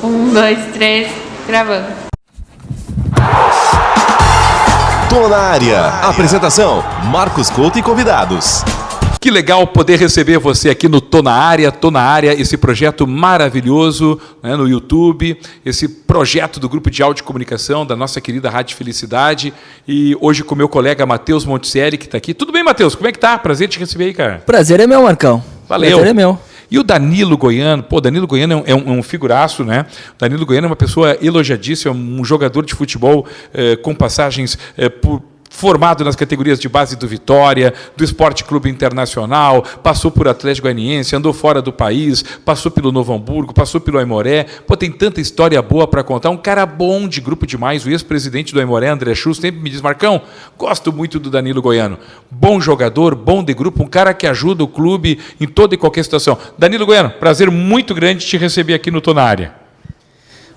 1, 2, 3, gravando. Tô na área. Apresentação: Marcos Couto e convidados. Que legal poder receber você aqui no Tô na Área, esse projeto maravilhoso, né, no YouTube, esse projeto do Grupo de Áudio e Comunicação da nossa querida Rádio Felicidade, e hoje com meu colega Matheus Monticelli, que está aqui. Tudo bem, Matheus? Como é que tá? Prazer te receber aí, cara. Prazer é meu, Marcão. Valeu. Prazer é meu. E o Danilo Goiano, Danilo Goiano é um figuraço, né? O Danilo Goiano é uma pessoa elogiadíssima, um jogador de futebol com passagens formado nas categorias de base do Vitória, do Esporte Clube Internacional, passou por Atlético Goianiense, andou fora do país, passou pelo Novo Hamburgo, passou pelo Aimoré. Tem tanta história boa para contar. Um cara bom de grupo demais. O ex-presidente do Aimoré, André Schuss, sempre me diz: Marcão, gosto muito do Danilo Goiano. Bom jogador, bom de grupo, um cara que ajuda o clube em toda e qualquer situação. Danilo Goiano, prazer muito grande te receber aqui no Tô na Área.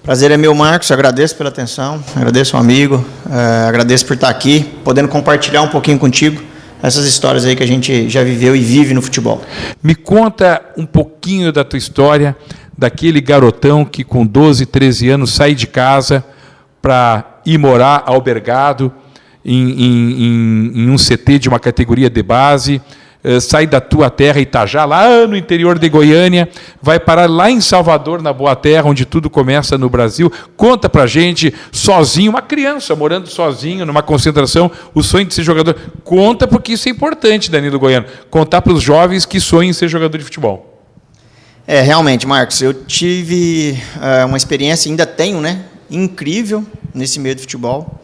Prazer é meu, Marcos. Agradeço pela atenção, agradeço ao amigo, agradeço por estar aqui, podendo compartilhar um pouquinho contigo essas histórias aí que a gente já viveu e vive no futebol. Me conta um pouquinho da tua história, daquele garotão que com 12, 13 anos sai de casa para ir morar albergado em um CT de uma categoria de base, sai da tua terra, Itajá, lá no interior de Goiânia, vai parar lá em Salvador, na Boa Terra, onde tudo começa no Brasil. Conta pra gente, sozinho, uma criança morando sozinho, numa concentração, o sonho de ser jogador. Conta, porque isso é importante, Danilo Goiano, contar para os jovens que sonham em ser jogador de futebol. Realmente, Marcos, eu tive uma experiência, ainda tenho, né, incrível nesse meio do futebol.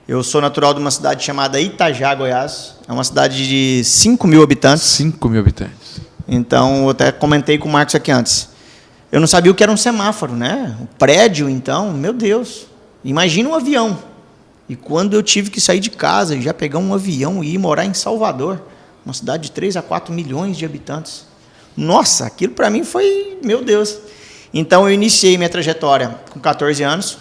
Eu sou natural de uma cidade chamada Itajá, Goiás. É uma cidade de 5 mil habitantes. 5 mil habitantes. Então, eu até comentei com o Marcos aqui antes. Eu não sabia o que era um semáforo, né? O prédio, então, meu Deus. Imagina um avião. E quando eu tive que sair de casa e já pegar um avião e ir morar em Salvador, uma cidade de 3 a 4 milhões de habitantes. Nossa, aquilo para mim foi, meu Deus. Então, eu iniciei minha trajetória com 14 anos.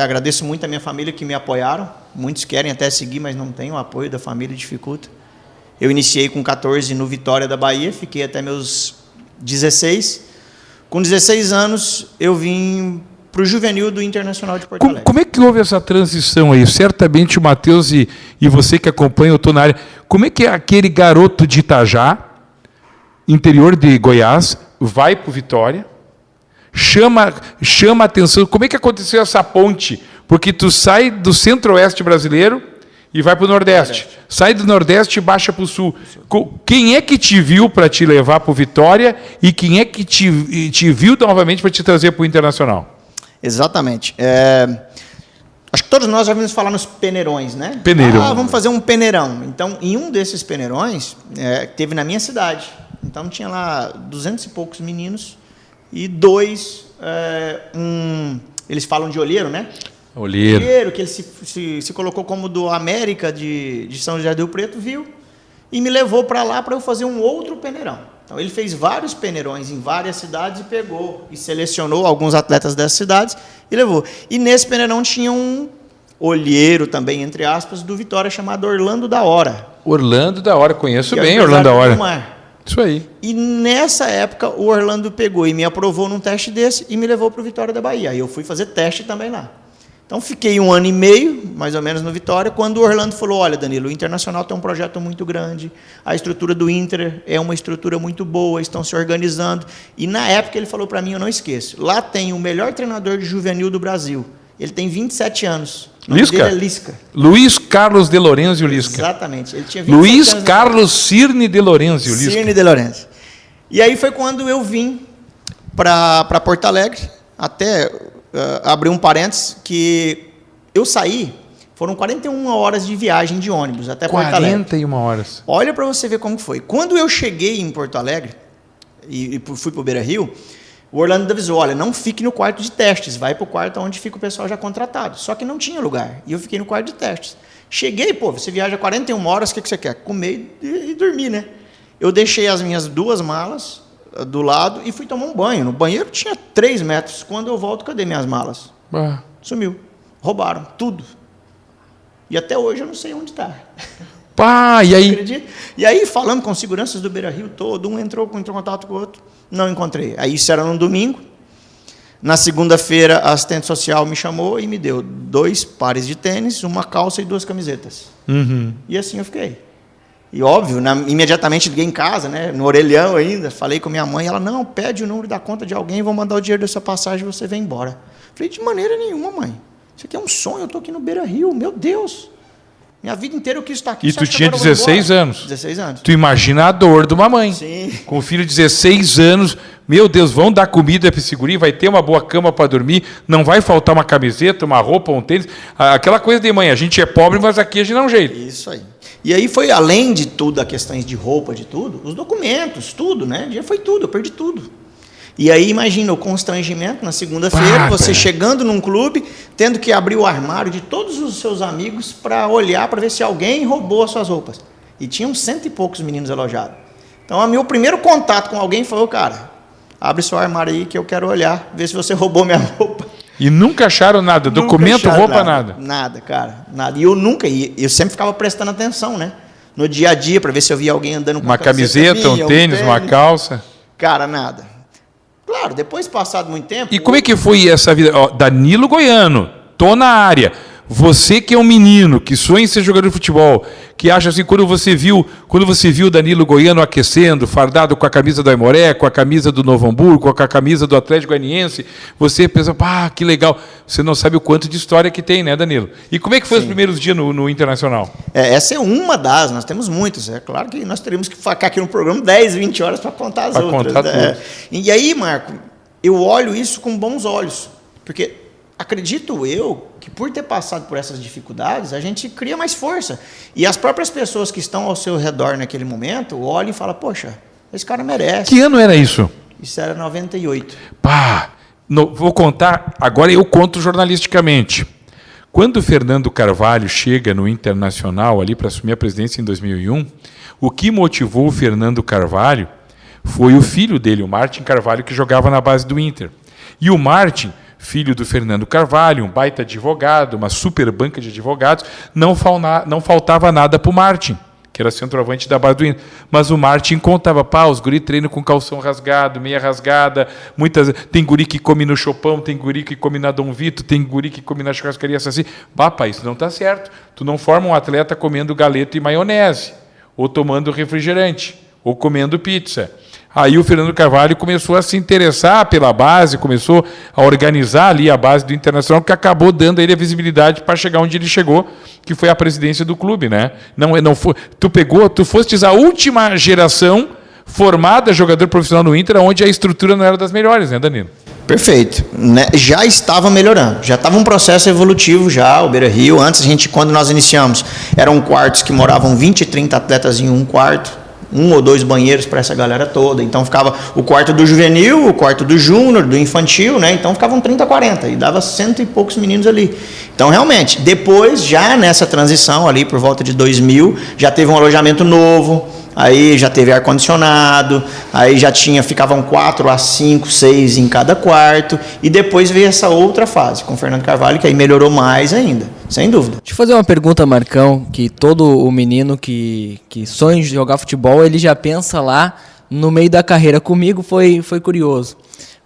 Agradeço muito a minha família que me apoiaram. Muitos querem até seguir, mas não tem o apoio da família, dificulta. Eu iniciei com 14 no Vitória da Bahia, fiquei até meus 16. Com 16 anos, eu vim para o Juvenil do Internacional de Porto Alegre. Como é que houve essa transição aí? Certamente o Matheus e você que acompanha, eu estou na área. Como é que aquele garoto de Itajá, interior de Goiás, vai para o Vitória, chama a atenção? Como é que aconteceu essa ponte? Porque tu sai do centro-oeste brasileiro e vai para o Nordeste. Sai do Nordeste e baixa para o Sul. Quem é que te viu para te levar para o Vitória e quem é que te viu novamente para te trazer para o Internacional? Exatamente. Acho que todos nós já vimos falar nos peneirões, né? Peneirão. Vamos fazer um peneirão. Então, em um desses peneirões, teve na minha cidade. Então, tinha lá 200 e poucos meninos e dois, eles falam de olheiro, né? Olheiro, que ele se colocou como do América de São José do Rio Preto, viu? E me levou para lá para eu fazer um outro peneirão. Então, ele fez vários peneirões em várias cidades e pegou e selecionou alguns atletas dessas cidades e levou. E nesse peneirão tinha um olheiro também, entre aspas, do Vitória, chamado Orlando da Hora. Orlando da Hora, conheço bem Orlando da Hora. Isso aí. E nessa época, o Orlando pegou e me aprovou num teste desse e me levou para o Vitória da Bahia. Aí eu fui fazer teste também lá. Então, fiquei 1 ano e meio, mais ou menos, no Vitória, quando o Orlando falou: olha, Danilo, o Internacional tem um projeto muito grande, a estrutura do Inter é uma estrutura muito boa, estão se organizando. E, na época, ele falou para mim, eu não esqueço, lá tem o melhor treinador de juvenil do Brasil. Ele tem 27 anos. Lisca? Ele é Lisca. Luiz Carlos de Lorenzo Lisca. Exatamente. Ele tinha 27 Luiz anos. Carlos Cirne de Lorenzo Lisca. Cirne de Lorenzo. E aí foi quando eu vim para Porto Alegre, até abrir um parênteses, que eu saí, foram 41 horas de viagem de ônibus até Porto Alegre. 41 horas. Olha para você ver como foi. Quando eu cheguei em Porto Alegre e fui para o Beira-Rio, o Orlando avisou: olha, não fique no quarto de testes, vai para o quarto onde fica o pessoal já contratado. Só que não tinha lugar, e eu fiquei no quarto de testes. Cheguei, você viaja 41 horas, o que você quer? Comer e dormir, né? Eu deixei as minhas 2 malas do lado e fui tomar um banho. No banheiro tinha 3 metros. Quando eu volto, cadê minhas malas? Sumiu. Roubaram tudo. E até hoje eu não sei onde está. E aí? E aí, falando com seguranças do Beira-Rio todo, um entrou em contato com o outro, não encontrei. Aí isso era no domingo. Na segunda-feira, a assistente social me chamou e me deu 2 pares de tênis, uma calça e 2 camisetas. E assim eu fiquei. E óbvio, imediatamente liguei em casa, né, no orelhão ainda, falei com minha mãe, ela, não, pede o número da conta de alguém, vou mandar o dinheiro dessa passagem e você vem embora. Falei, de maneira nenhuma, mãe. Isso aqui é um sonho, eu estou aqui no Beira-Rio, meu Deus. Minha vida inteira eu quis estar aqui. E tu tinha 16 anos. 16 anos. Tu imagina a dor de uma mãe. Sim. Com o filho de 16 anos, meu Deus, vão dar comida para esse guri, vai ter uma boa cama para dormir, não vai faltar uma camiseta, uma roupa, um tênis. Aquela coisa de mãe, a gente é pobre, mas aqui a gente dá um jeito. Isso aí. E aí foi, além de tudo, a questões de roupa, de tudo, os documentos, tudo, né? Já foi tudo, eu perdi tudo. E aí, imagina o constrangimento na segunda-feira, você chegando num clube, tendo que abrir o armário de todos os seus amigos para olhar, para ver se alguém roubou as suas roupas. E tinham 100 e poucos meninos alojados. Então, o meu primeiro contato com alguém foi, cara, abre seu armário aí que eu quero olhar, ver se você roubou minha roupa. E nunca acharam nada, documento, roupa, nada. Nada, cara, nada. E eu sempre ficava prestando atenção, né? No dia a dia, para ver se eu via alguém andando com uma camiseta, minha, um tênis, uma calça. Cara, nada. Claro, depois passado muito tempo... E como é que foi essa vida? Ó, Danilo Goiano, tô na área. Você que é um menino, que sonha em ser jogador de futebol, que acha assim, quando você viu o Danilo Goiano aquecendo, fardado com a camisa do Aimoré, com a camisa do Novo Hamburgo, com a camisa do Atlético Goianiense, você pensa, que legal. Você não sabe o quanto de história que tem, né, Danilo? E como é que foi os primeiros dias no Internacional? Essa é uma das, nós temos muitas. É claro que nós teríamos que ficar aqui no programa 10, 20 horas para contar as outras. Né? E aí, Marco, eu olho isso com bons olhos, porque acredito eu que por ter passado por essas dificuldades, a gente cria mais força. E as próprias pessoas que estão ao seu redor naquele momento olham e falam, poxa, esse cara merece. Que ano era isso? Isso era 98. Vou contar, agora eu conto jornalisticamente. Quando o Fernando Carvalho chega no Internacional ali para assumir a presidência em 2001, o que motivou o Fernando Carvalho foi o filho dele, o Martin Carvalho, que jogava na base do Inter. E o Martin, filho do Fernando Carvalho, um baita advogado, uma super banca de advogados, não faltava nada para o Martin, que era centroavante da base do Inter. Mas o Martin contava, os guri treinam com calção rasgado, meia rasgada, tem guri que come no Chopão, tem guri que come na Dom Vito, tem guri que come na churrascaria Saci. Pai, isso não está certo. Tu não forma um atleta comendo galeto e maionese, ou tomando refrigerante, ou comendo pizza. Aí o Fernando Carvalho começou a se interessar pela base, começou a organizar ali a base do Internacional, que acabou dando a ele a visibilidade para chegar onde ele chegou, que foi a presidência do clube, né? Não foi, tu fostes a última geração formada jogador profissional no Inter, onde a estrutura não era das melhores, né, Danilo? Perfeito. Já estava melhorando, já estava um processo evolutivo já, o Beira-Rio. Antes, quando nós iniciamos, eram quartos que moravam 20, 30 atletas em um quarto. 1 ou 2 banheiros para essa galera toda. Então ficava o quarto do juvenil, o quarto do júnior, do infantil, né? Então ficavam 30, 40 e dava 100 e poucos meninos ali. Então realmente, depois já nessa transição ali por volta de 2000, já teve um alojamento novo, aí já teve ar-condicionado, aí já ficavam 4 a 5, 6 em cada quarto, e depois veio essa outra fase com o Fernando Carvalho, que aí melhorou mais ainda, sem dúvida. Deixa eu fazer uma pergunta, Marcão, que todo o menino que sonha em jogar futebol, ele já pensa lá no meio da carreira. Comigo foi curioso.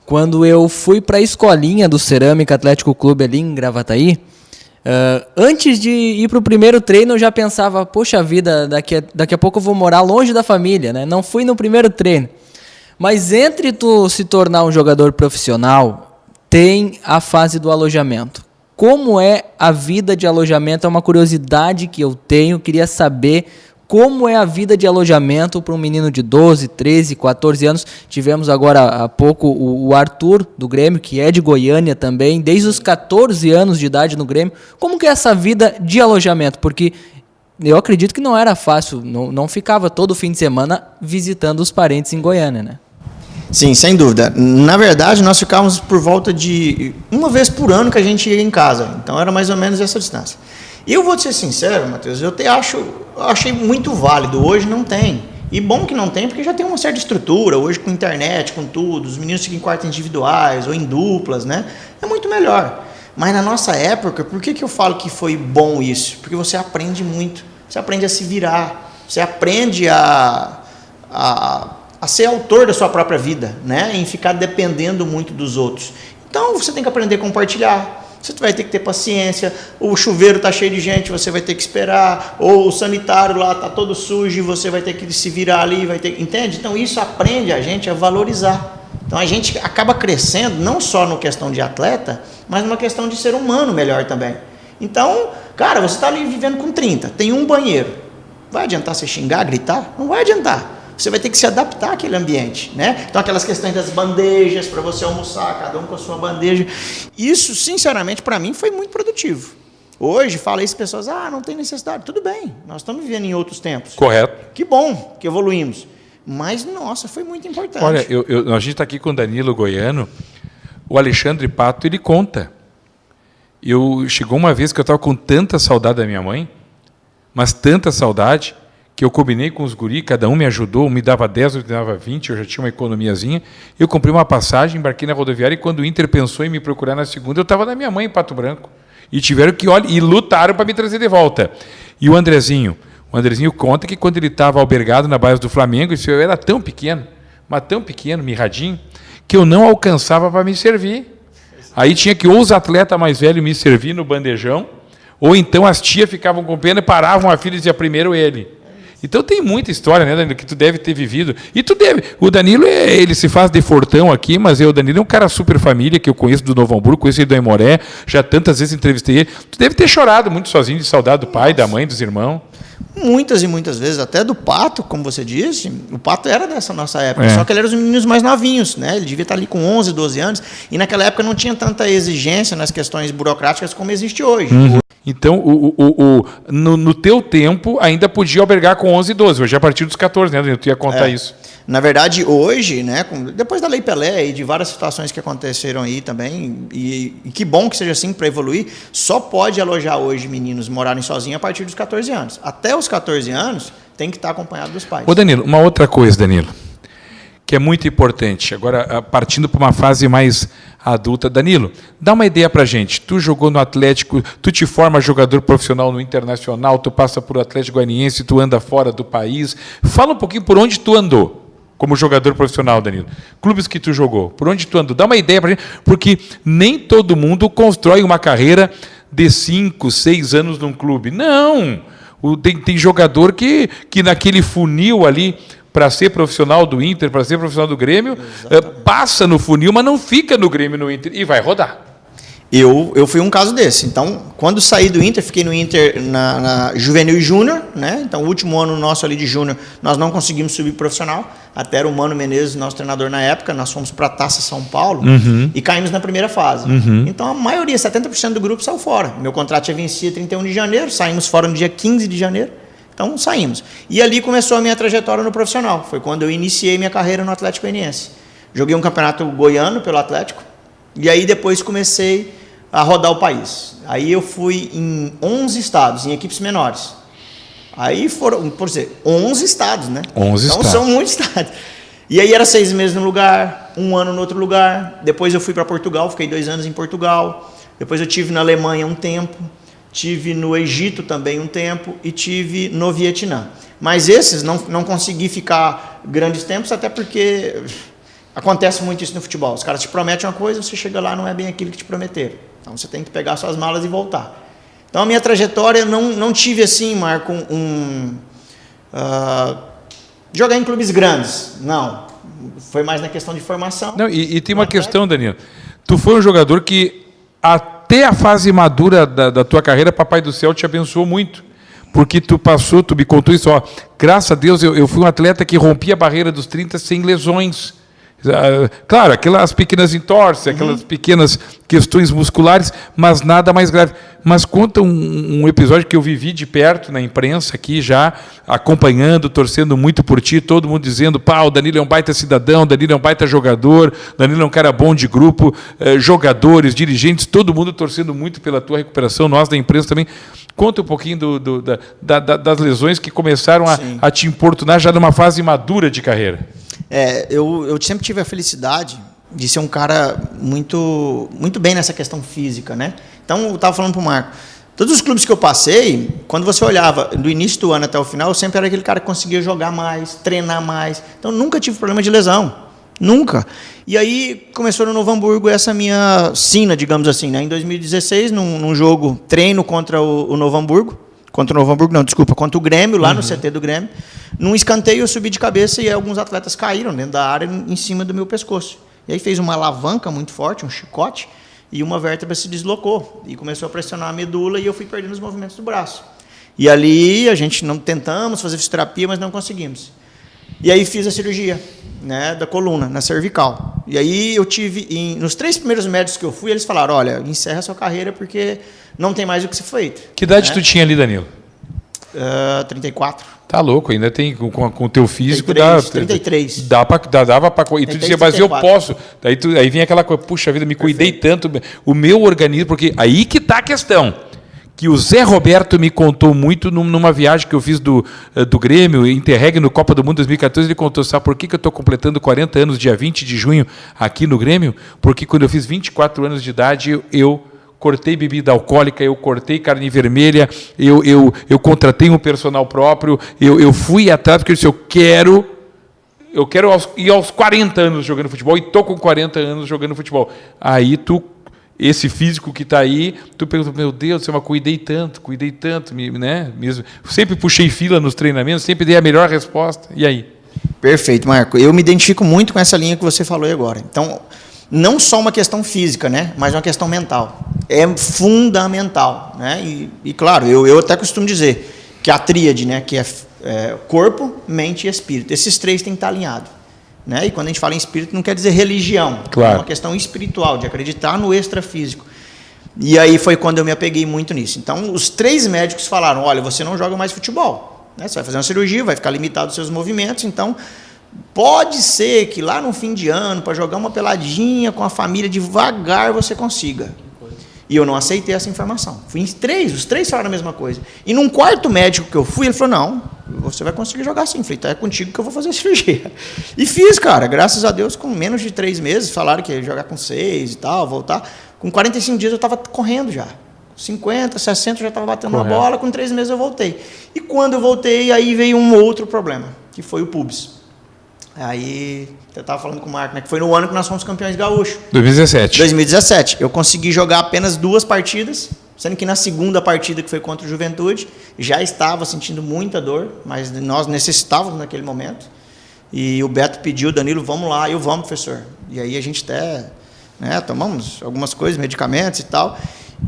Quando eu fui para a escolinha do Cerâmica Atlético Clube ali em Gravataí, antes de ir para o primeiro treino, eu já pensava, poxa vida, daqui a pouco eu vou morar longe da família, né? Não fui no primeiro treino. Mas entre tu se tornar um jogador profissional, tem a fase do alojamento. Como é a vida de alojamento? É uma curiosidade que eu tenho, queria saber como é a vida de alojamento para um menino de 12, 13, 14 anos. Tivemos agora há pouco o Arthur, do Grêmio, que é de Goiânia também, desde os 14 anos de idade no Grêmio. Como que é essa vida de alojamento? Porque eu acredito que não era fácil, não ficava todo fim de semana visitando os parentes em Goiânia, né? Sim, sem dúvida. Na verdade, nós ficávamos por volta de uma vez por ano que a gente ia em casa. Então, era mais ou menos essa distância. E eu vou te ser sincero, Matheus, eu achei muito válido. Hoje não tem. E bom que não tem, porque já tem uma certa estrutura. Hoje, com internet, com tudo, os meninos ficam em quartos individuais ou em duplas, né? É muito melhor. Mas na nossa época, por que eu falo que foi bom isso? Porque você aprende muito. Você aprende a se virar. Você aprende a ser autor da sua própria vida, né? Em ficar dependendo muito dos outros. Então você tem que aprender a compartilhar. Você vai ter que ter paciência, o chuveiro está cheio de gente, você vai ter que esperar, ou o sanitário lá está todo sujo e você vai ter que se virar ali, entende? Então isso aprende a gente a valorizar. Então a gente acaba crescendo não só na questão de atleta, mas numa questão de ser humano melhor também. Então, cara, você está ali vivendo com 30, tem um banheiro. Vai adiantar você xingar, gritar? Não vai adiantar. Você vai ter que se adaptar àquele ambiente, né? Então, aquelas questões das bandejas, para você almoçar, cada um com a sua bandeja. Isso, sinceramente, para mim, foi muito produtivo. Hoje, fala isso, pessoas, não tem necessidade. Tudo bem, nós estamos vivendo em outros tempos. Correto. Que bom que evoluímos. Mas, nossa, foi muito importante. Olha, a gente está aqui com o Danilo Goiano, o Alexandre Pato, ele conta. Chegou uma vez que eu estava com tanta saudade da minha mãe, mas tanta saudade, que eu combinei com os guri, cada um me ajudou, um me dava 10, outro me dava 20, eu já tinha uma economiazinha. Eu comprei uma passagem, embarquei na rodoviária e quando o Inter pensou em me procurar na segunda, eu estava na minha mãe em Pato Branco. E tiveram que e lutaram para me trazer de volta. E o Andrezinho conta que quando ele estava albergado na base do Flamengo, eu era tão pequeno, mas tão pequeno, mirradinho, que eu não alcançava para me servir. Aí tinha que ou os atletas mais velhos me servir no bandejão, ou então as tias ficavam com pena e paravam a filha e dizia primeiro ele. Então tem muita história, né, Danilo, que tu deve ter vivido. E tu deve. O Danilo, ele se faz de fortão aqui, mas o Danilo é um cara super família, que eu conheço do Novo Hamburgo, conheço ele do Aimoré, já tantas vezes entrevistei ele. Tu deve ter chorado muito sozinho de saudade do pai, da mãe, dos irmãos. Muitas e muitas vezes, até do Pato, como você disse, o Pato era dessa nossa época, só que ele era os meninos mais novinhos, né? Ele devia estar ali com 11, 12 anos, e naquela época não tinha tanta exigência nas questões burocráticas como existe hoje. Então, no teu tempo, ainda podia albergar com 11 e 12, hoje é a partir dos 14, né, Danilo? Tu ia contar isso. Na verdade, hoje, né, depois da Lei Pelé e de várias situações que aconteceram aí também, e que bom que seja assim para evoluir, só pode alojar hoje meninos morarem sozinhos a partir dos 14 anos. Até os 14 anos, tem que estar acompanhado dos pais. Ô, Danilo, uma outra coisa, Danilo, que é muito importante. Agora, partindo para uma fase mais adulta. Danilo, dá uma ideia para a gente. Tu jogou no Atlético, tu te forma jogador profissional no Internacional, tu passa por Atlético Goianiense, tu anda fora do país. Fala um pouquinho por onde tu andou como jogador profissional, Danilo. Clubes que tu jogou, por onde tu andou. Dá uma ideia para a gente, porque nem todo mundo constrói uma carreira de 5, 6 anos num clube. Não! Tem jogador que naquele funil ali, para ser profissional do Inter, para ser profissional do Grêmio, passa no funil, mas não fica no Grêmio, no Inter, e vai rodar. Eu fui um caso desse. Então, quando saí do Inter, fiquei no Inter na Juvenil e Júnior, né? Então, o último ano nosso ali de Júnior, nós não conseguimos subir profissional. Até era o Mano Menezes, nosso treinador na época, nós fomos para a Taça São Paulo e caímos na primeira fase. Então, a maioria, 70% do grupo saiu fora. Meu contrato já vencia 31 de janeiro, saímos fora no dia 15 de janeiro. Então, saímos. E ali começou a minha trajetória no profissional. Foi quando eu iniciei minha carreira no Atlético Goianiense. Joguei um campeonato goiano pelo Atlético. E aí, depois, comecei a rodar o país. Aí, eu fui em 11 estados, em equipes menores. Aí, foram, por dizer, 11 estados, né? 11 então, estados. são muitos estados. E aí, era 6 meses num lugar, 1 ano no outro lugar. Depois, eu fui para Portugal, fiquei 2 anos em Portugal. Depois, eu tive na Alemanha um tempo. Tive no Egito também um tempo e tive no Vietnã. Mas esses não consegui ficar grandes tempos, até porque acontece muito isso no futebol. Os caras te prometem uma coisa, você chega lá, não é bem aquilo que te prometeram. Então você tem que pegar suas malas e voltar. Então a minha trajetória, não tive assim, Marco, jogar em clubes grandes. Não. Foi mais na questão de formação. Não, e tem uma questão, Danilo. Tu foi um jogador que até a fase madura da tua carreira, Papai do Céu te abençoou muito. Porque tu me contou isso, graças a Deus eu fui um atleta que rompia a barreira dos 30 sem lesões. Claro, aquelas pequenas entorses, aquelas pequenas questões musculares, mas nada mais grave. Mas conta um episódio que eu vivi de perto na imprensa aqui, já acompanhando, torcendo muito por ti, todo mundo dizendo, o Danilo é um baita cidadão, o Danilo é um baita jogador, o Danilo é um cara bom de grupo, jogadores, dirigentes, todo mundo torcendo muito pela tua recuperação, nós da imprensa também. Conta um pouquinho das lesões que começaram a te importunar já numa fase madura de carreira. Eu sempre tive a felicidade de ser um cara muito, muito bem nessa questão física, né? Então, eu estava falando para o Marco, todos os clubes que eu passei, quando você olhava do início do ano até o final, eu sempre era aquele cara que conseguia jogar mais, treinar mais. Então, nunca tive problema de lesão. Nunca. E aí começou no Novo Hamburgo essa minha sina, digamos assim, né? Em 2016, num jogo, treino contra o Novo Hamburgo, contra o Grêmio, lá no CT do Grêmio. Num escanteio eu subi de cabeça e alguns atletas caíram dentro da área em cima do meu pescoço. E aí fez uma alavanca muito forte, um chicote, e uma vértebra se deslocou e começou a pressionar a medula e eu fui perdendo os movimentos do braço. E ali a gente tentamos fazer fisioterapia, mas não conseguimos. E aí fiz a cirurgia, né, da coluna, na cervical. E aí eu tive, nos 3 primeiros médicos que eu fui, eles falaram, olha, encerra a sua carreira porque não tem mais o que ser feito. Que idade tu tinha ali, Danilo? 34. Tá louco, ainda tem, com o teu físico, 33. dava pra... E tu dizia, mas eu posso. Aí vinha aquela coisa, puxa vida, me cuidei tanto, o meu organismo, porque aí que tá a questão. Que o Zé Roberto me contou muito numa viagem que eu fiz do Grêmio, Interreg, no Copa do Mundo 2014, ele contou, sabe por que eu estou completando 40 anos, dia 20 de junho, aqui no Grêmio? Porque quando eu fiz 24 anos de idade, eu cortei bebida alcoólica, eu cortei carne vermelha, eu contratei um personal próprio, eu fui atrás, porque eu disse, eu quero ir aos 40 anos jogando futebol, e estou com 40 anos jogando futebol. Aí esse físico que está aí, tu pergunta, meu Deus, eu cuidei tanto, né? Mesmo, sempre puxei fila nos treinamentos, sempre dei a melhor resposta, e aí? Perfeito, Marco. Eu me identifico muito com essa linha que você falou aí agora. Então, não só uma questão física, né? Mas uma questão mental. É fundamental, né? E claro, eu até costumo dizer que a tríade, né? Que é corpo, mente e espírito. Esses 3 têm que estar alinhados. Né? E quando a gente fala em espírito, não quer dizer religião. Claro. É uma questão espiritual, de acreditar no extrafísico. E aí foi quando eu me apeguei muito nisso. Então, os 3 médicos falaram, olha, você não joga mais futebol. Né? Você vai fazer uma cirurgia, vai ficar limitado aos seus movimentos. Então, pode ser que lá no fim de ano, para jogar uma peladinha com a família, devagar você consiga. E eu não aceitei essa informação. Fui em 3, os 3 falaram a mesma coisa. E num 4º médico que eu fui, ele falou, não, você vai conseguir jogar sim. Falei, então é contigo que eu vou fazer a cirurgia. E fiz, cara, graças a Deus, com menos de 3 meses, falaram que ia jogar com 6 e tal, voltar. Com 45 dias eu estava correndo já. 50, 60 eu já estava batendo na bola, com 3 meses eu voltei. E quando eu voltei, aí veio um outro problema, que foi o pubis. Aí, eu estava falando com o Marco, né, que foi no ano que nós fomos campeões gaúchos. 2017. Eu consegui jogar apenas 2 partidas, sendo que na segunda partida, que foi contra o Juventude, já estava sentindo muita dor, mas nós necessitávamos naquele momento. E o Beto pediu, Danilo, vamos lá. Eu, vamos, professor. E aí a gente até, né, tomamos algumas coisas, medicamentos e tal.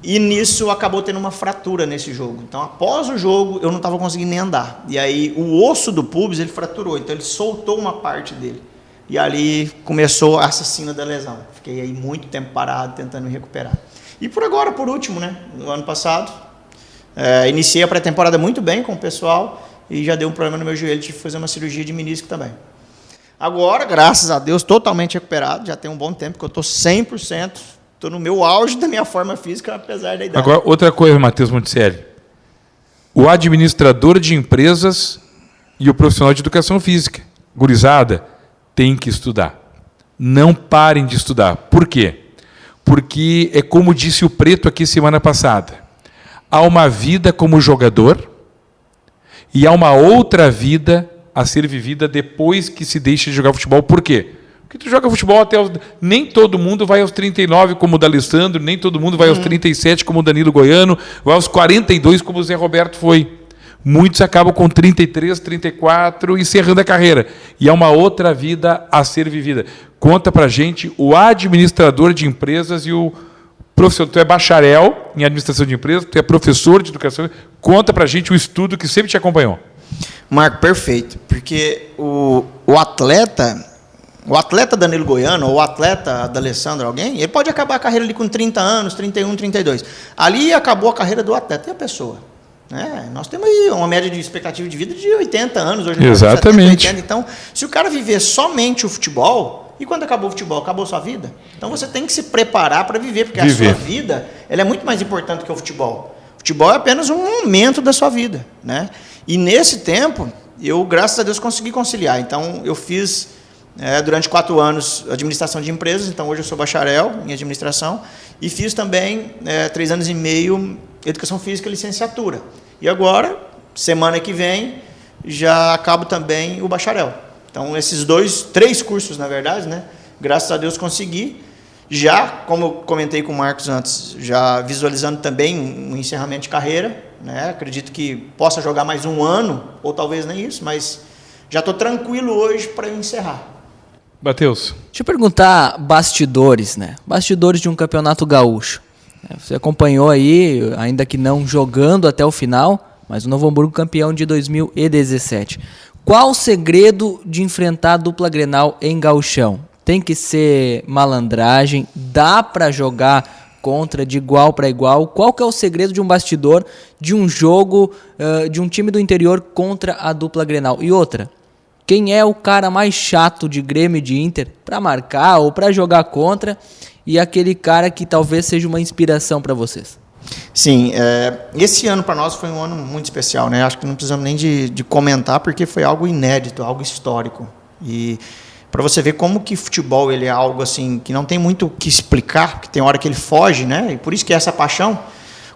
E nisso acabou tendo uma fratura nesse jogo. Então, após o jogo, eu não estava conseguindo nem andar. E aí, o osso do pubis, ele fraturou. Então, ele soltou uma parte dele. E ali começou a assassina da lesão. Fiquei aí muito tempo parado, tentando me recuperar. E por último, né? No ano passado, iniciei a pré-temporada muito bem com o pessoal e já deu um problema no meu joelho, tive que fazer uma cirurgia de menisco também. Agora, graças a Deus, totalmente recuperado. Já tem um bom tempo que eu estou 100%. Estou no meu auge da minha forma física, apesar da idade. Agora, outra coisa, Matheus Monticelli. O administrador de empresas e o profissional de educação física, gurizada, tem que estudar. Não parem de estudar. Por quê? Porque é como disse o Preto aqui semana passada. Há uma vida como jogador e há uma outra vida a ser vivida depois que se deixa de jogar futebol. Por quê? Porque tu joga futebol até nem todo mundo vai aos 39 como o D'Alessandro, nem todo mundo vai aos 37 como o Danilo Goiano, vai aos 42 como o Zé Roberto foi. Muitos acabam com 33, 34 encerrando a carreira. E há uma outra vida a ser vivida. Conta pra gente o administrador de empresas e o professor. Tu é bacharel em administração de empresas, tu é professor de educação. Conta pra gente o estudo que sempre te acompanhou. Marco, perfeito. Porque o atleta Danilo Goiano, ou o atleta D'Alessandro, alguém, ele pode acabar a carreira ali com 30 anos, 31, 32. Ali acabou a carreira do atleta e a pessoa. Nós temos aí uma média de expectativa de vida de 80 anos. Hoje exatamente. 70, 80. Então, se o cara viver somente o futebol, e quando acabou o futebol, acabou a sua vida? Então, você tem que se preparar para viver, porque a sua vida ela é muito mais importante que o futebol. O futebol é apenas um momento da sua vida. Né? E nesse tempo, eu, graças a Deus, consegui conciliar. Então, eu fiz... durante 4 anos, administração de empresas, então hoje eu sou bacharel em administração, e fiz também 3 anos e meio educação física e licenciatura. E agora, semana que vem, já acabo também o bacharel. Então, esses 3 cursos, na verdade, né? Graças a Deus consegui. Já, como eu comentei com o Marcos antes, já visualizando também um encerramento de carreira, né? Acredito que possa jogar mais um ano, ou talvez nem isso, mas já estou tranquilo hoje para encerrar. Matheus. Deixa eu perguntar bastidores, né? Bastidores de um campeonato gaúcho. Você acompanhou aí, ainda que não jogando até o final, mas o Novo Hamburgo campeão de 2017. Qual o segredo de enfrentar a dupla Grenal em gauchão? Tem que ser malandragem? Dá para jogar contra de igual para igual? Qual que é o segredo de um bastidor de um jogo de um time do interior contra a dupla Grenal? E outra, quem é o cara mais chato de Grêmio e de Inter para marcar ou para jogar contra e aquele cara que talvez seja uma inspiração para vocês? Sim, esse ano para nós foi um ano muito especial, né? Acho que não precisamos nem de comentar porque foi algo inédito, algo histórico. E para você ver como que futebol ele é algo assim que não tem muito o que explicar, porque tem hora que ele foge, né? E por isso que é essa paixão.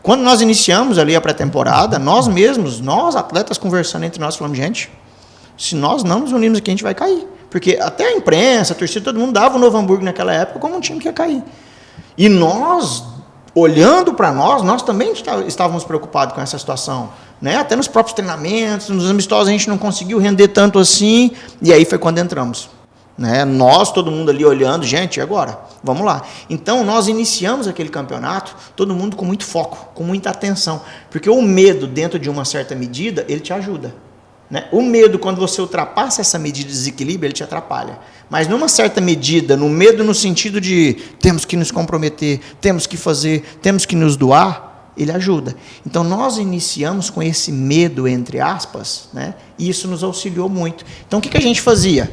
Quando nós iniciamos ali a pré-temporada, nós mesmos, nós atletas conversando entre nós, falamos, gente, se nós não nos unirmos aqui, a gente vai cair. Porque até a imprensa, a torcida, todo mundo dava o Novo Hamburgo naquela época como um time que ia cair. E nós, olhando para nós também estávamos preocupados com essa situação. Né? Até nos próprios treinamentos, nos amistosos, a gente não conseguiu render tanto assim, e aí foi quando entramos. Né? Nós, todo mundo ali olhando, gente, e agora? Vamos lá. Então, nós iniciamos aquele campeonato, todo mundo com muito foco, com muita atenção. Porque o medo, dentro de uma certa medida, ele te ajuda. Né? O medo, quando você ultrapassa essa medida de desequilíbrio, ele te atrapalha. Mas numa certa medida, no medo no sentido de temos que nos comprometer, temos que fazer, temos que nos doar, ele ajuda. Então, nós iniciamos com esse medo, entre aspas, né? E isso nos auxiliou muito. Então, o que a gente fazia?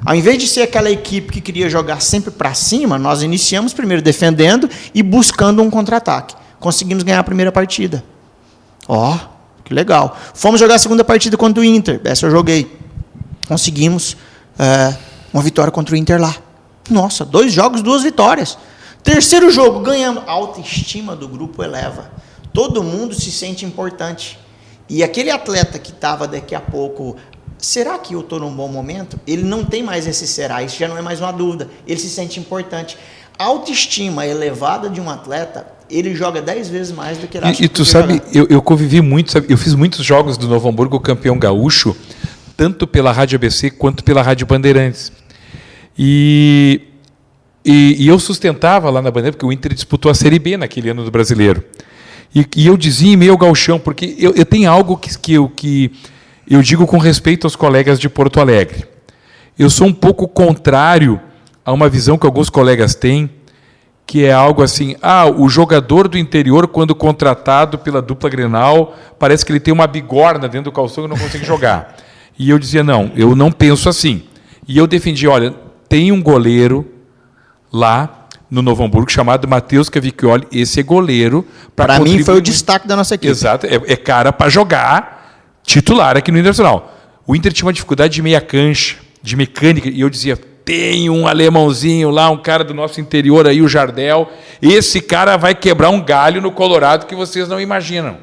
Ao invés de ser aquela equipe que queria jogar sempre para cima, nós iniciamos primeiro defendendo e buscando um contra-ataque. Conseguimos ganhar a primeira partida. Que legal. Fomos jogar a segunda partida contra o Inter. Essa eu joguei. Conseguimos uma vitória contra o Inter lá. Nossa, 2 jogos, 2 vitórias. Terceiro jogo, ganhamos. A autoestima do grupo eleva. Todo mundo se sente importante. E aquele atleta que estava daqui a pouco... Será que eu estou num bom momento? Ele não tem mais esse será, isso já não é mais uma dúvida. Ele se sente importante. A autoestima elevada de um atleta, ele joga 10 vezes mais do que ele acha que tu sabe, eu convivi muito, sabe, eu fiz muitos jogos do Novo Hamburgo campeão gaúcho, tanto pela Rádio ABC quanto pela Rádio Bandeirantes. E eu sustentava lá na Bandeirantes, porque o Inter disputou a Série B naquele ano do Brasileiro. E eu dizia em meio gauchão, porque eu tenho algo que eu digo com respeito aos colegas de Porto Alegre. Eu sou um pouco contrário a uma visão que alguns colegas têm, que é algo assim, o jogador do interior, quando contratado pela dupla Grenal, parece que ele tem uma bigorna dentro do calção e não consegue jogar. E eu dizia, não, eu não penso assim. E eu defendi, olha, tem um goleiro lá no Novo Hamburgo chamado Matheus Cavicchioli, esse é goleiro. Para mim foi o destaque da nossa equipe. Exato, é cara para jogar titular aqui no Internacional. O Inter tinha uma dificuldade de meia cancha, de mecânica, e eu dizia, tem um alemãozinho lá, um cara do nosso interior aí, o Jardel, esse cara vai quebrar um galho no Colorado que vocês não imaginam.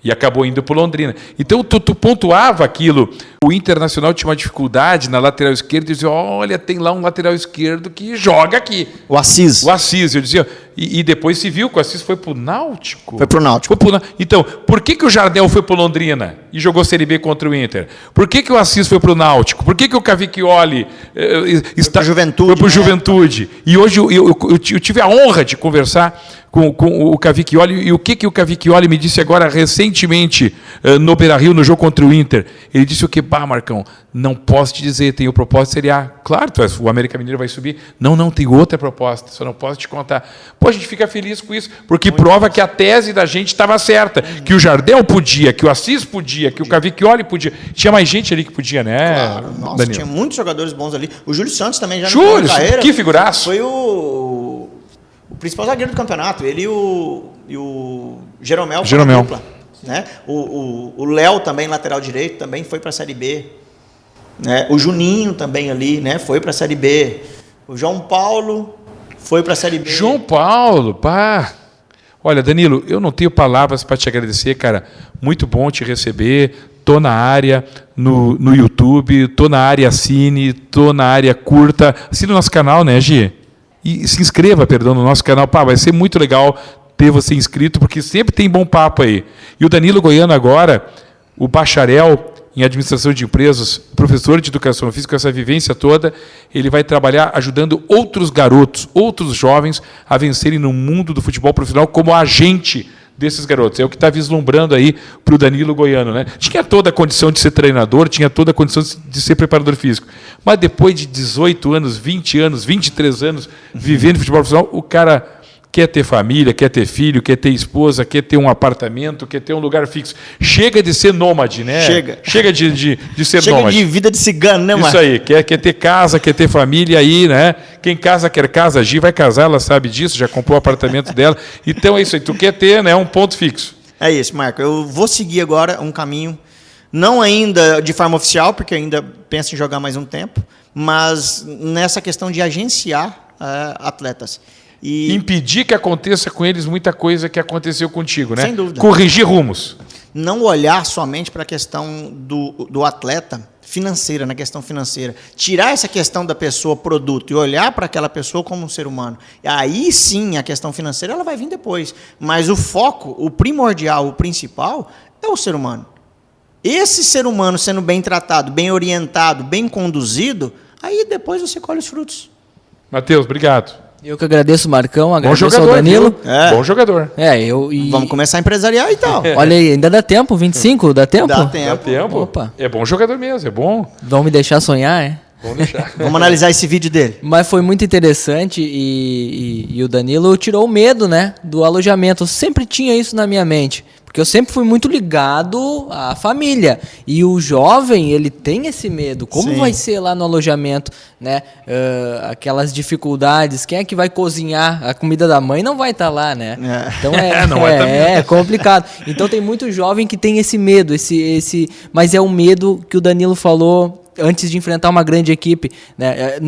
E acabou indo para o Londrina. Então, tu pontuava aquilo. O Internacional tinha uma dificuldade na lateral esquerda, e dizia, olha, tem lá um lateral esquerdo que joga aqui. O Assis. O Assis, eu dizia. E depois se viu que o Assis foi para o Náutico. Foi para o Náutico. Então, por que o Jardel foi para o Londrina e jogou Série B contra o Inter? Por que o Assis foi para o Náutico? Por que o Cavicchioli foi para o Juventude? E hoje eu tive a honra de conversar com o Cavicchioli, e o que o Cavicchioli me disse agora recentemente no Beira-Rio, no jogo contra o Inter. Ele disse o quê? Marcão, não posso te dizer, tem o propósito de Série A. Claro, o América Mineiro vai subir. Não, tem outra proposta, só não posso te contar. A gente fica feliz com isso, porque prova que a tese da gente estava certa, que o Jardel podia, que o Assis podia, que o Cavicchioli podia. Tinha mais gente ali que podia, né? Claro, nossa, Daniel? Tinha muitos jogadores bons ali. O Júlio Santos também já na carreira. Que figuraço. Foi o principal zagueiro do campeonato. Ele e o Jeromel. Dupla, né? O Léo também, lateral direito, também foi para a Série B. Né? O Juninho também ali, né? Foi para a Série B. O João Paulo foi para a Série B. João Paulo, pá! Olha, Danilo, eu não tenho palavras para te agradecer, cara. Muito bom te receber. tô na área no YouTube, tô na área Cine, tô na área curta. Assine o nosso canal, né, Gi? E se inscreva, no nosso canal. Pá, vai ser muito legal ter você inscrito, porque sempre tem bom papo aí. E o Danilo Goiano agora, o bacharel em administração de empresas, professor de educação física, com essa vivência toda, ele vai trabalhar ajudando outros garotos, outros jovens a vencerem no mundo do futebol profissional como agente desses garotos. É o que está vislumbrando aí para o Danilo Goiano, né? Tinha toda a condição de ser treinador, tinha toda a condição de ser preparador físico. Mas depois de 18 anos, 20 anos, 23 anos vivendo futebol profissional, o cara quer ter família, quer ter filho, quer ter esposa, quer ter um apartamento, quer ter um lugar fixo. Chega de ser nômade, né? Chega de ser Chega nômade. de vida de cigano, né, Marcos? Isso aí, quer ter casa, quer ter família aí, né? Quem casa quer casa, a Gi vai casar, ela sabe disso, já comprou o apartamento dela. Então é isso aí, tu quer ter, né, um ponto fixo. É isso, Marco. Eu vou seguir agora um caminho, não ainda de forma oficial, porque ainda penso em jogar mais um tempo, mas nessa questão de agenciar atletas. E impedir que aconteça com eles muita coisa que aconteceu contigo, né? Sem dúvida. Corrigir rumos. não olhar somente para a questão do atleta financeira, na questão financeira. Tirar essa questão da pessoa produto e olhar para aquela pessoa como um ser humano. Aí sim, a questão financeira ela vai vir depois. Mas o foco, o primordial, o principal, é o ser humano. Esse ser humano sendo bem tratado, bem orientado, bem conduzido, aí depois você colhe os frutos. Matheus, obrigado. Eu que agradeço o Marcão, Bom agradeço jogador, ao Danilo. viu? Bom jogador. Vamos começar a empresariar e tal. Olha aí, ainda dá tempo? 25? Dá tempo? Dá tempo. Dá tempo. Opa. É bom jogador mesmo, é bom. Vão me deixar sonhar, é? Vamos deixar. Vamos analisar esse vídeo dele. Mas foi muito interessante e o Danilo tirou o medo, né, do alojamento. Eu sempre tinha isso na minha mente, porque eu sempre fui muito ligado à família. E o jovem, ele tem esse medo. Como Sim. vai ser lá no alojamento, né? Aquelas dificuldades. Quem é que vai cozinhar? A comida da mãe não vai estar lá, né? É. Então Não vai tá é complicado. Então tem muito jovem que tem esse medo, mas é o medo que o Danilo falou antes de enfrentar uma grande equipe, né?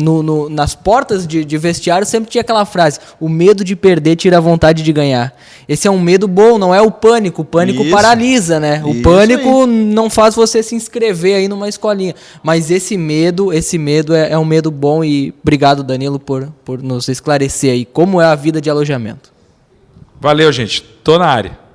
Nas portas de vestiário sempre tinha aquela frase: o medo de perder tira a vontade de ganhar. Esse é um medo bom, não é o pânico. O pânico Isso. paralisa, né? O Isso pânico não faz você se inscrever aí numa escolinha. Mas esse medo é um medo bom. E obrigado, Danilo, por nos esclarecer aí como é a vida de alojamento. Valeu, gente. Tô na área.